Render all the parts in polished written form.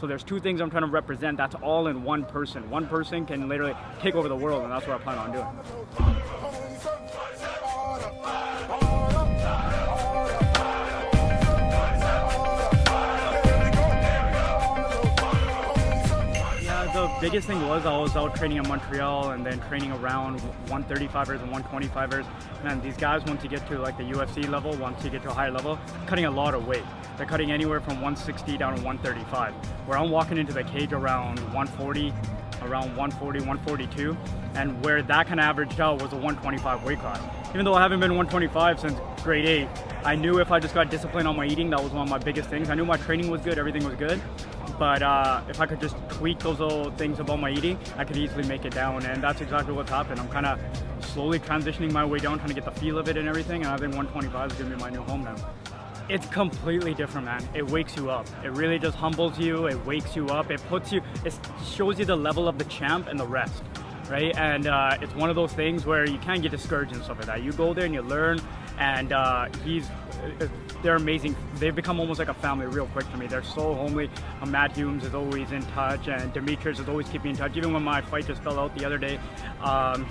So there's two things I'm trying to represent. That's all in one person. One person can literally take over the world, and that's what I plan on doing. The biggest thing was I was out training in Montreal and then training around 135ers and 125ers. Man, these guys, once you get to like the UFC level, once you get to a higher level, cutting a lot of weight. They're cutting anywhere from 160 down to 135. Where I'm walking into the cage around 140, 142, and where that kind of averaged out was a 125 weight class. Even though I haven't been 125 since grade 8, I knew if I just got disciplined on my eating, that was one of my biggest things. I knew my training was good, everything was good. But if I could just tweak those little things about my eating, I could easily make it down, and that's exactly what's happened. I'm kind of slowly transitioning my way down, trying to get the feel of it and everything, and I think 125 is going to be my new home now. It's completely different, man. It wakes you up. It really just humbles you. It wakes you up. It shows you the level of the champ and the rest, right? And it's one of those things where you can't get discouraged and stuff like that. You go there and you learn, and they're amazing. They've become almost like a family real quick to me. They're so homely. Matt Humes is always in touch, and Demetrius is always keeping in touch. Even when my fight just fell out the other day,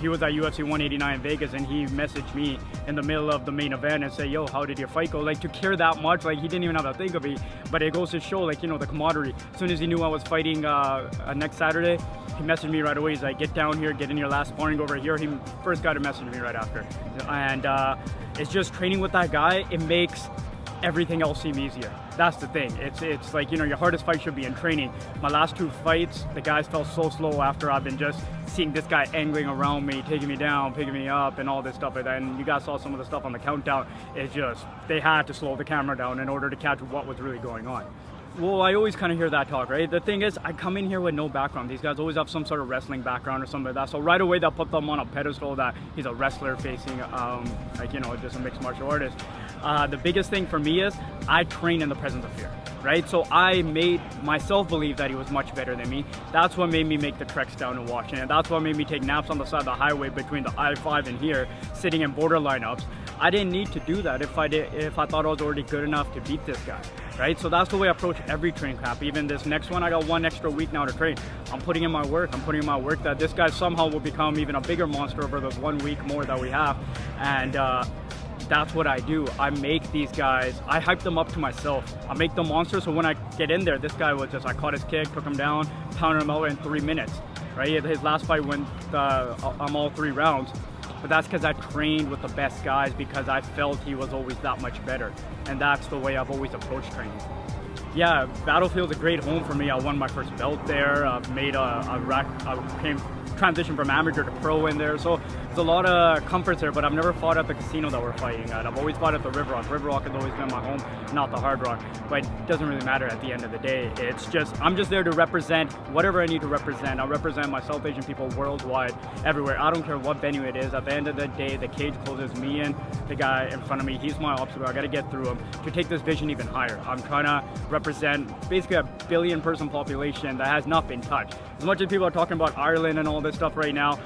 he was at UFC 189 in Vegas, and he messaged me in the middle of the main event and say, yo, how did your fight go? Like, to care that much, like, he didn't even have to think of me, but it goes to show, like, you know, the camaraderie. As soon as he knew I was fighting next Saturday, he messaged me right away. He's like, get down here, get in your last sparring over here. He first got to message me right after. And it's just training with that guy. It makes everything else seem easier. That's the thing. It's like, you know, your hardest fight should be in training. My last two fights, the guys felt so slow after I've been just seeing this guy angling around me, taking me down, picking me up, and all this stuff like that. And you guys saw some of the stuff on the countdown. It's just, they had to slow the camera down in order to catch what was really going on. Well, I always kind of hear that talk, right? The thing is, I come in here with no background. These guys always have some sort of wrestling background or something like that. So right away, they'll put them on a pedestal that he's a wrestler facing, like, you know, just a mixed martial artist. The biggest thing for me is I train in the presence of fear, right? So I made myself believe that he was much better than me. That's what made me make the treks down to Washington. That's what made me take naps on the side of the highway between the I-5 and here, sitting in border lineups. I didn't need to do that if I thought I was already good enough to beat this guy, right? So that's the way I approach every training camp. Even this next one, I got one extra week now to train. I'm putting in my work. I'm putting in my work that this guy somehow will become even a bigger monster over the 1 week more that we have. And that's what I do. I make these guys, I hype them up to myself. I make them monsters, so when I get in there, this guy was just, I caught his kick, took him down, pounded him out in 3 minutes, right? His last fight went all 3 rounds. But that's because I trained with the best guys, because I felt he was always that much better. And that's the way I've always approached training. Yeah, Battlefield's a great home for me. I won my first belt there. I've made transition from amateur to pro in there. So there's a lot of comforts there, but I've never fought at the casino that we're fighting at. I've always fought at the River Rock. River Rock has always been my home, not the Hard Rock. But it doesn't really matter at the end of the day. It's just, I'm just there to represent whatever I need to represent. I represent my South Asian people worldwide, everywhere. I don't care what venue it is. At the end of the day, the cage closes, me and the guy in front of me. He's my obstacle. I got to get through him to take this vision even higher. I'm trying to represent basically a billion-person population that has not been touched. As much as people are talking about Ireland and all this stuff right now,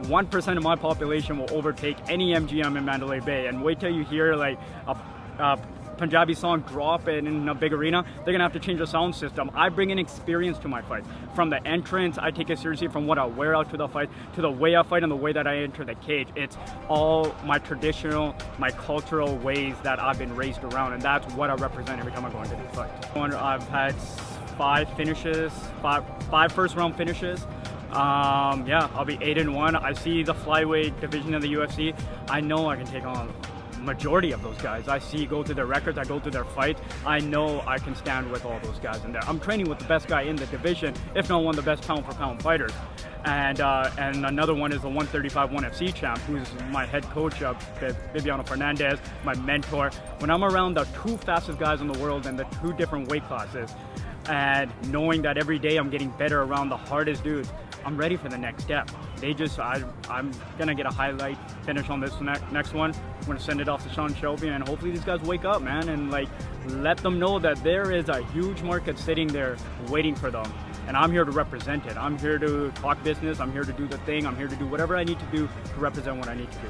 1% of my population will overtake any MGM in Mandalay Bay. And wait till you hear like a Punjabi song drop in a big arena, they're gonna have to change the sound system. I bring an experience to my fights. From the entrance, I take it seriously. From what I wear out to the fight, to the way I fight and the way that I enter the cage. It's all my traditional, my cultural ways that I've been raised around, and that's what I represent every time I go into these fights. I've had 5 finishes, five first round finishes. Yeah, I'll be 8-1. I see the flyweight division of the UFC. I know I can take on majority of those guys. I go through their records, I go through their fights. I know I can stand with all those guys in there. I'm training with the best guy in the division, if not one of the best pound for pound fighters. And another one is the 135 1FC champ, who's my head coach, Viviano Fernandez, my mentor. When I'm around the 2 fastest guys in the world in the 2 different weight classes, and knowing that every day I'm getting better around the hardest dudes, I'm ready for the next step. I'm gonna get a highlight finish on this next one. I'm gonna send it off to Sean Shelby, and hopefully these guys wake up, man, and like let them know that there is a huge market sitting there waiting for them. And I'm here to represent it. I'm here to talk business. I'm here to do the thing. I'm here to do whatever I need to do to represent what I need to do.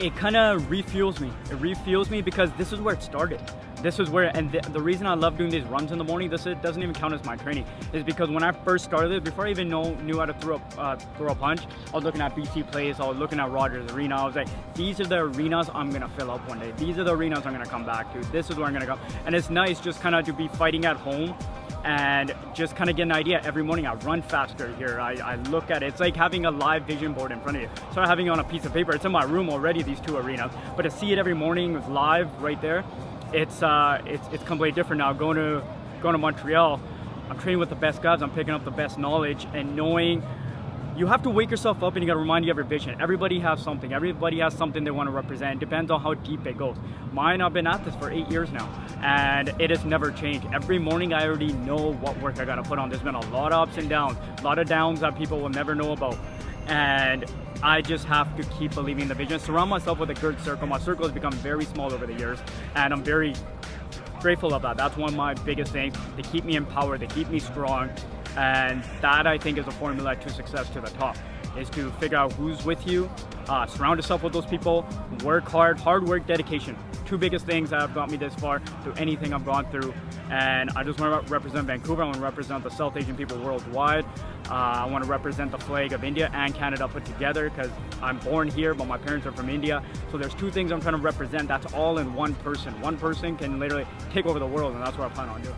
It kind of refuels me. It refuels me because this is where it started. this is where, and the reason I love doing these runs in the morning, it doesn't even count as my training, is because when I first started, before I even knew how to throw a punch, I was looking at BC Place, I was looking at Rogers Arena, I was like, these are the arenas I'm gonna fill up one day. These are the arenas I'm gonna come back to. This is where I'm gonna go. And it's nice just kind of to be fighting at home and just kind of get an idea. Every morning I run faster here. I look at it. It's like having a live vision board in front of you. So having it on a piece of paper. It's in my room already, these two arenas. But to see it every morning live right there, it's completely different now. Going to Montreal, I'm training with the best guys. I'm picking up the best knowledge and knowing. You have to wake yourself up and you got to remind you of your vision. Everybody has something. Everybody has something they want to represent. It depends on how deep it goes. Mine, I've been at this for 8 years now, and it has never changed. Every morning, I already know what work I got to put on. There's been a lot of ups and downs, a lot of downs that people will never know about, and I just have to keep believing in the vision. Surround myself with a good circle. My circle has become very small over the years, and I'm very grateful of that. That's one of my biggest things. They keep me empowered. They keep me strong. And that, I think, is a formula to success to the top, is to figure out who's with you, surround yourself with those people, work hard work, dedication. Two biggest things that have got me this far through anything I've gone through. And I just want to represent Vancouver. I want to represent the South Asian people worldwide. I want to represent the flag of India and Canada put together, because I'm born here, but my parents are from India. So there's two things I'm trying to represent. That's all in one person. One person can literally take over the world, and that's what I plan on doing.